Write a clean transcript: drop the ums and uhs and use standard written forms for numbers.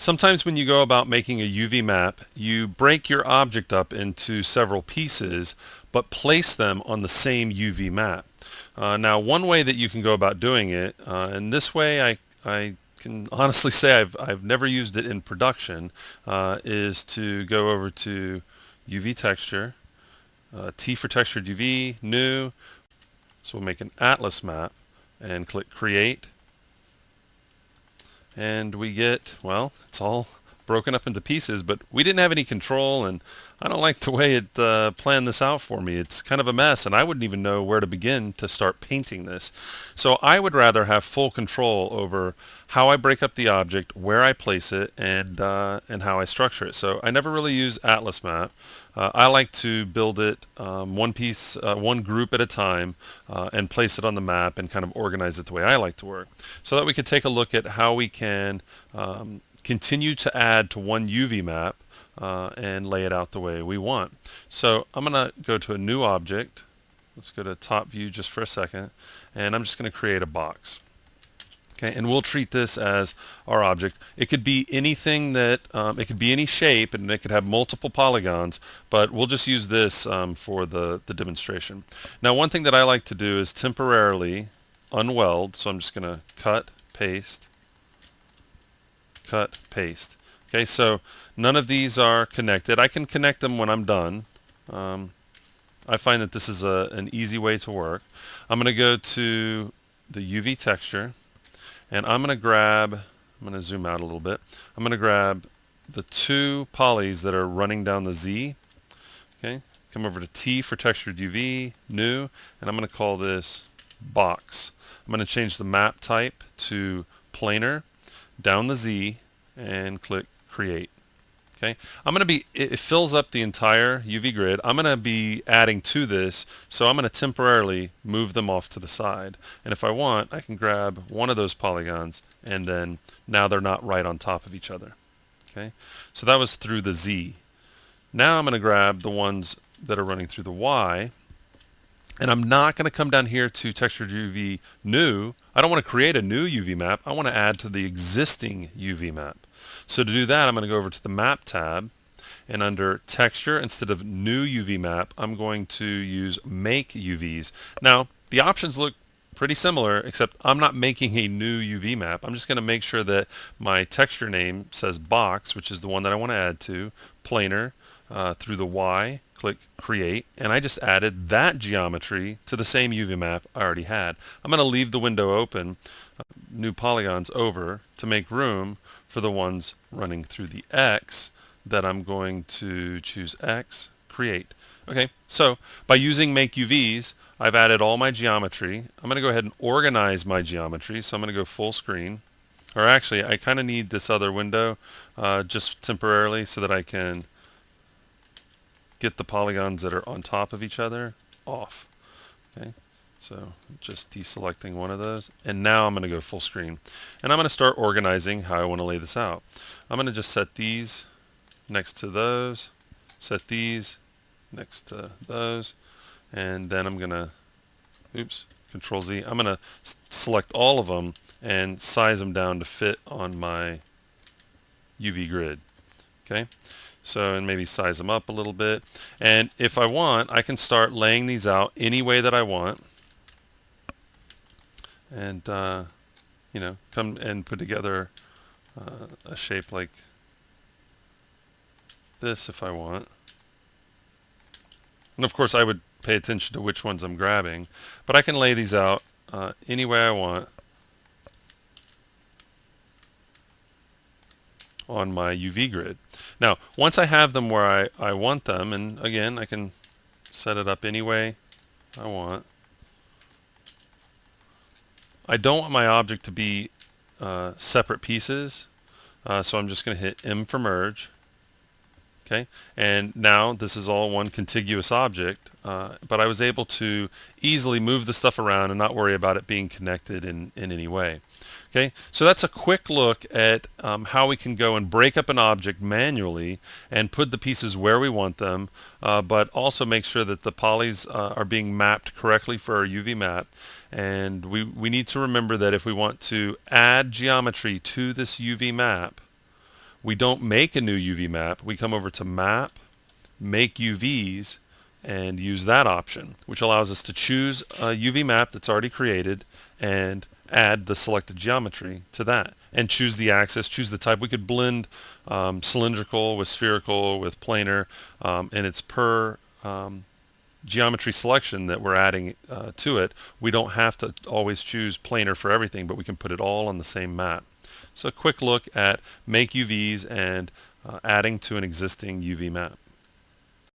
Sometimes when you go about making a UV map, you break your object up into several pieces, but place them on the same UV map. Now, one way that you can go about doing it, and this way I can honestly say I've never used it in production, is to go over to UV texture, T for textured UV, new, so we'll make an atlas map, and click create. And we get, well, it's all broken up into pieces, but we didn't have any control, and I don't like the way it planned this out for me. It's kind of a mess, and I wouldn't even know where to begin to start painting this. So I would rather have full control over how I break up the object, where I place it, and how I structure it. So I never really use Atlas Map. I like to build it one piece, one group at a time, and place it on the map and kind of organize it the way I like to work, so that we could take a look at how we can continue to add to one UV map and lay it out the way we want. So I'm going to go to a new object. Let's go to top view just for a second, and I'm just going to create a box. Okay, and we'll treat this as our object. It could be anything that, it could be any shape, and it could have multiple polygons, but we'll just use this for the demonstration. Now, one thing that I like to do is temporarily unweld, so I'm just going to cut, paste. Okay, so none of these are connected. I can connect them when I'm done. I find that this is an easy way to work. I'm going to go to the UV texture, and I'm going to zoom out a little bit. I'm going to grab the two polys that are running down the Z. Okay, come over to T for textured UV, new, and I'm going to call this box. I'm going to change the map type to planar, down the Z, and click create. Okay, it fills up the entire UV grid. I'm going to be adding to this, so I'm going to temporarily move them off to the side. And if I want, I can grab one of those polygons, and then now they're not right on top of each other. Okay, so that was through the Z. Now I'm going to grab the ones that are running through the Y, and I'm not going to come down here to textured UV new. I don't want to create a new UV map. I want to add to the existing UV map. So to do that, I'm going to go over to the Map tab, and under Texture, instead of New UV Map, I'm going to use Make UVs. Now, the options look pretty similar, except I'm not making a new UV map. I'm just going to make sure that my texture name says Box, which is the one that I want to add to, Planar, through the Y, click Create, and I just added that geometry to the same UV map I already had. I'm going to leave the window open, new polygons over, to make room for the ones running through the X that I'm going to choose X, create. Okay, so by using Make UVs, I've added all my geometry. I'm going to go ahead and organize my geometry, so I'm going to go full screen. Or actually, I kind of need this other window just temporarily so that I can get the polygons that are on top of each other off. Okay. So just deselecting one of those, and now I'm going to go full screen, and I'm going to start organizing how I want to lay this out. I'm going to just set these next to those, set these next to those, and then I'm going to, Control Z, I'm going to select all of them and size them down to fit on my UV grid. Okay, so, and maybe size them up a little bit, and if I want, I can start laying these out any way that I want. And come and put together a shape like this if I want. And of course I would pay attention to which ones I'm grabbing, but I can lay these out any way I want on my UV grid. Now, once I have them where I want them, and again, I can set it up any way I want. I don't want my object to be separate pieces, so I'm just going to hit M for merge. Okay, and now this is all one contiguous object, but I was able to easily move the stuff around and not worry about it being connected in any way. Okay, so that's a quick look at how we can go and break up an object manually and put the pieces where we want them, but also make sure that the polys are being mapped correctly for our UV map. And we need to remember that if we want to add geometry to this UV map, we don't make a new UV map. We come over to Map, Make UVs, and use that option, which allows us to choose a UV map that's already created and add the selected geometry to that, and choose the axis, choose the type. We could blend cylindrical with spherical with planar, and it's per geometry selection that we're adding to it. We don't have to always choose planar for everything, but we can put it all on the same map. So a quick look at Make UVs and adding to an existing UV map.